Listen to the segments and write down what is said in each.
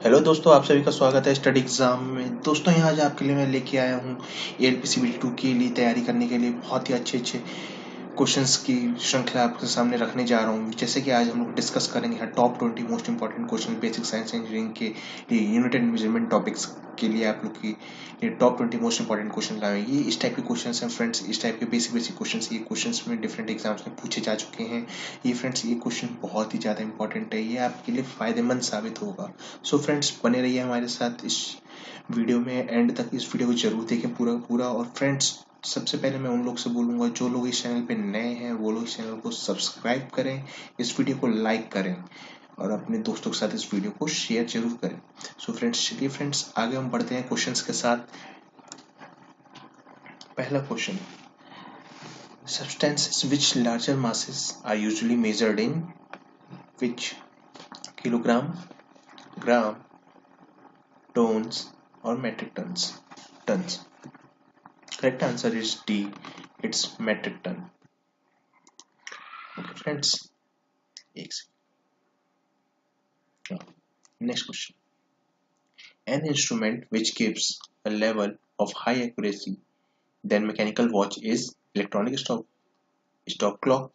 Hello दोस्तों, आप सभी का स्वागत है स्टडी एग्जाम में। दोस्तों यहाँ आज आपके लिए मैं लेके आया हूँ एएलपी CBT2 के लिए तैयारी करने के लिए बहुत ही अच्छे अच्छे क्वेश्चंस की श्रृंखला आपके सामने रखने जा रहा हूँ। जैसे कि आज हम लोग डिस्कस करेंगे top 20 most important question basic science engineering के लिए, यूनिट एंड मेजरमेंट टॉपिक्स के लिए आप लोग की ये टॉप 20 मोस्ट इंपॉर्टेंट क्वेश्चन लाएंगे। ये इस टाइप के क्वेश्चन हैं फ्रेंड्स, इस टाइप के बेसिक बेसिक क्वेश्चन ये क्वेश्चन में डिफरेंट एग्जाम्स में पूछे जा चुके हैं। ये फ्रेंड्स ये क्वेश्चन बहुत ही ज़्यादा इंपॉर्टेंट है, ये आपके लिए फ़ायदेमंद साबित होगा। सो फ्रेंड्स बने रहिए हमारे साथ इस वीडियो में, एंड तक इस वीडियो को जरूर देखें पूरा पूरा। और फ्रेंड्स सबसे पहले मैं उन लोग से बोलूँगा जो लोग इस चैनल पे नए हैं वो लोग इस चैनल को सब्सक्राइब करें, इस वीडियो को लाइक करें और अपने दोस्तों के साथ इस वीडियो को शेयर जरूर करें। सो फ्रेंड्स चलिए फ्रेंड्स आगे हम बढ़ते हैं क्वेश्चंस के साथ। पहला question, substances which larger masses are usually measured in which kilogram, gram, tons or metric tons. Correct answer is D, it's metric ton. Okay friends, next question, an instrument which gives a level of high accuracy than mechanical watch is electronic stop clock,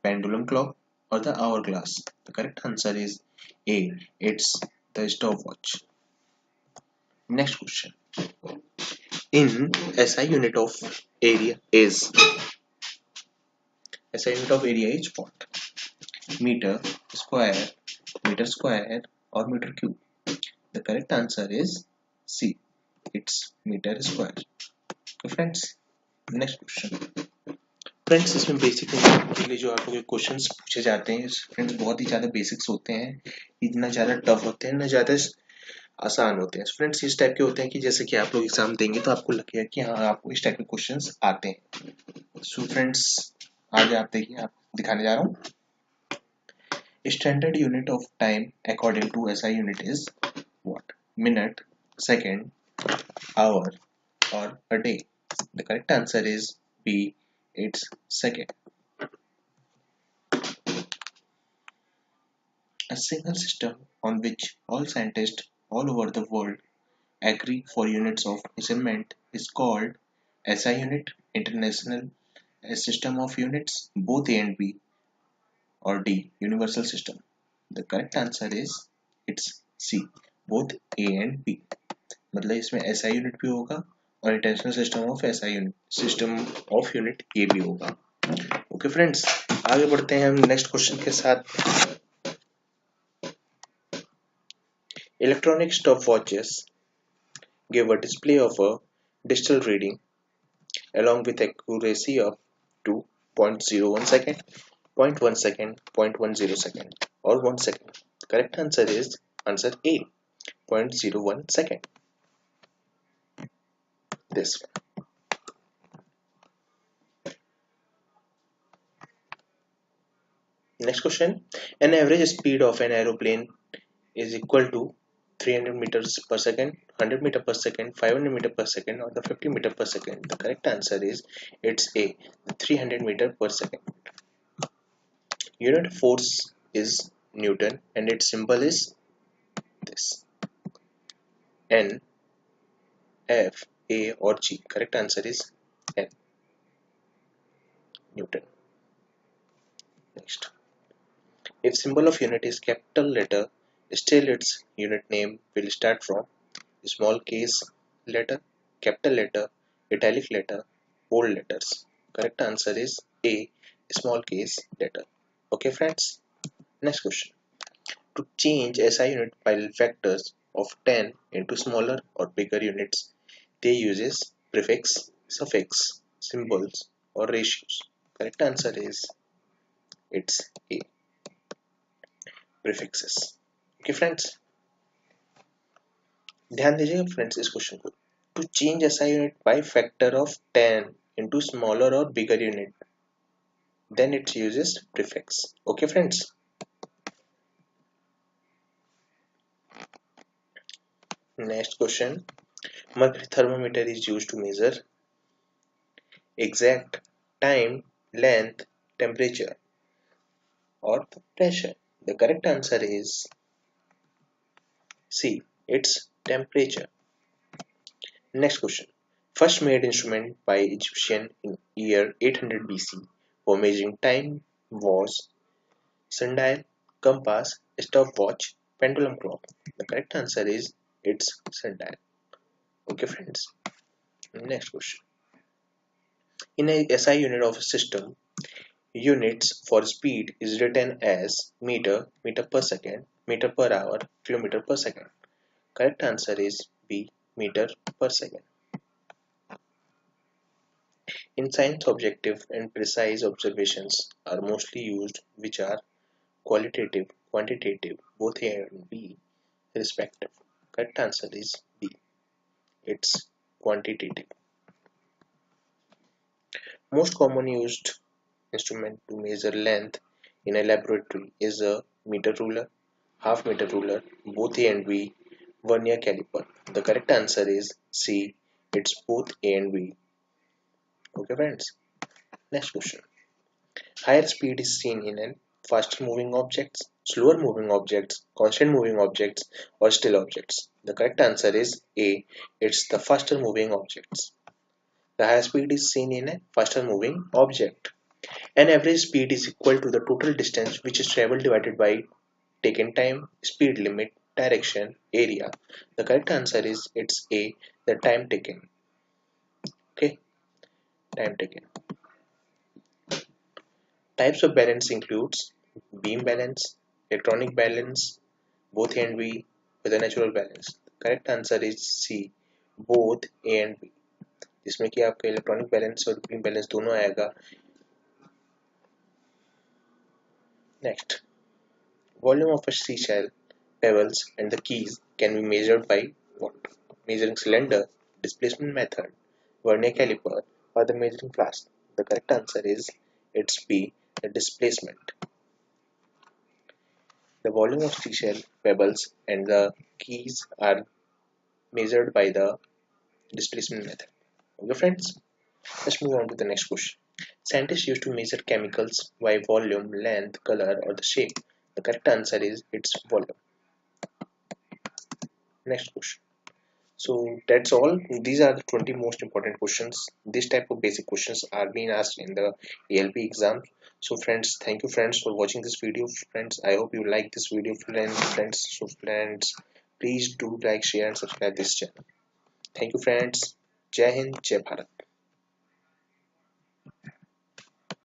pendulum clock or the hourglass. The correct answer is A, it's the stopwatch. Next question, in SI unit of area is SI unit of area is what? Meter square or meter cube. The correct answer is C, it's meter square. Okay friends, next question. Friends इसमें basic के लिए जो आप लोग questions पूछे जाते हैं friends बहुत ही ज़्यादा बेसिक्स होते हैं, इतना ज़्यादा टफ होते हैं ना ज़्यादा आसान होते हैं। फ्रेंड्स इस टाइप के होते हैं कि जैसे कि आप लोग एग्जाम देंगे तो आपको लगेगा कि हाँ आपको इस टाइप के क्वेश्चंस आते हैं। सो फ्रेंड्स आगे आप देखिए, आप दिखाने जा रहा हूँ। Standard unit of time according to SI unit is what? Minute, second, hour और a day. The correct answer is B, it's second. A single system on which all scientists all over the world agree for units of measurement is called SI unit, international system of units, both A and B, or D, universal system. The correct answer is it's C, both A and B. मतलब इसमें SI unit भी होगा और international system of unit ये भी होगा। Okay friends आगे बढ़ते हैं हम नेक्स्ट क्वेश्चन के साथ। Electronic stop watches give a display of a digital reading along with accuracy up to 0.01 second, 0.1 second, 0.10 second or 1 second. Correct answer is answer A, 0.01 second. This one. Next question, an average speed of an aeroplane is equal to 300 meters per second, 100 meter per second, 500 meter per second or the 50 meter per second. The correct answer is it's A, 300 meter per second. Unit of force is Newton and its symbol is this, N, F, A or G. Correct answer is N, Newton. Next, if symbol of unit is capital letter, still its unit name will start from small case letter, capital letter, italic letter, bold letters. Correct answer is A, small case letter. Okay friends, next question. To change SI unit by factors of 10 into smaller or bigger units, they uses prefix, suffix, symbols or ratios. Correct answer is it's A, prefixes. Okay friends, ध्यान दीजिएगा friends इस question को। To change SI unit by factor of 10 into smaller or bigger unit, then it uses prefix. Okay friends, next question. Mercury thermometer is used to measure exact time, length, temperature or pressure. The correct answer is C. Its temperature. Next question. First made instrument by Egyptian in year 800 BC for measuring time was sundial, compass, stopwatch, pendulum clock. The correct answer is it's sundial. Okay, friends. Next question. In a SI unit of a system, units for speed is written as meter, meter per second, meter per hour, kilometer per second. Correct answer is B, meter per second. In science, objective and precise observations are mostly used, which are qualitative, quantitative, both A and B, respective. Correct answer is B. It's quantitative. Most common used instrument to measure length in a laboratory is a meter ruler, half meter ruler, both A and B, vernier caliper. The correct answer is C. It's both A and B. Okay, friends. Next question. Higher speed is seen in an faster moving objects, slower moving objects, constant moving objects, or still objects. The correct answer is A. It's the faster moving objects. The higher speed is seen in a faster moving object. An average speed is equal to the total distance which is traveled divided by taken time, speed limit, direction, area. The correct answer is it's A. The time taken. Okay, time taken. Types of balance includes beam balance, electronic balance, both A and B, with a natural balance. Correct answer is C, both A and B, जिसमें कि आपका electronic balance और beam balance दोनों आएगा. Next, volume of a seashell, pebbles and the keys can be measured by what? Measuring cylinder, displacement method, vernier caliper, or the measuring flask. The correct answer is it's B, the displacement. The volume of seashell, pebbles, and the keys are measured by the displacement method. Okay, friends, let's move on to the next question. Scientists used to measure chemicals by volume, length, color, or the shape. The correct answer is its volume. Next question. So that's all. These are the 20 most important questions. This type of basic questions are being asked in the ALP exam. So friends, thank you friends for watching this video. Friends, I hope you like this video. Friends, please do like, share and subscribe this channel. Thank you friends. Jai Hind, Jai Bharat.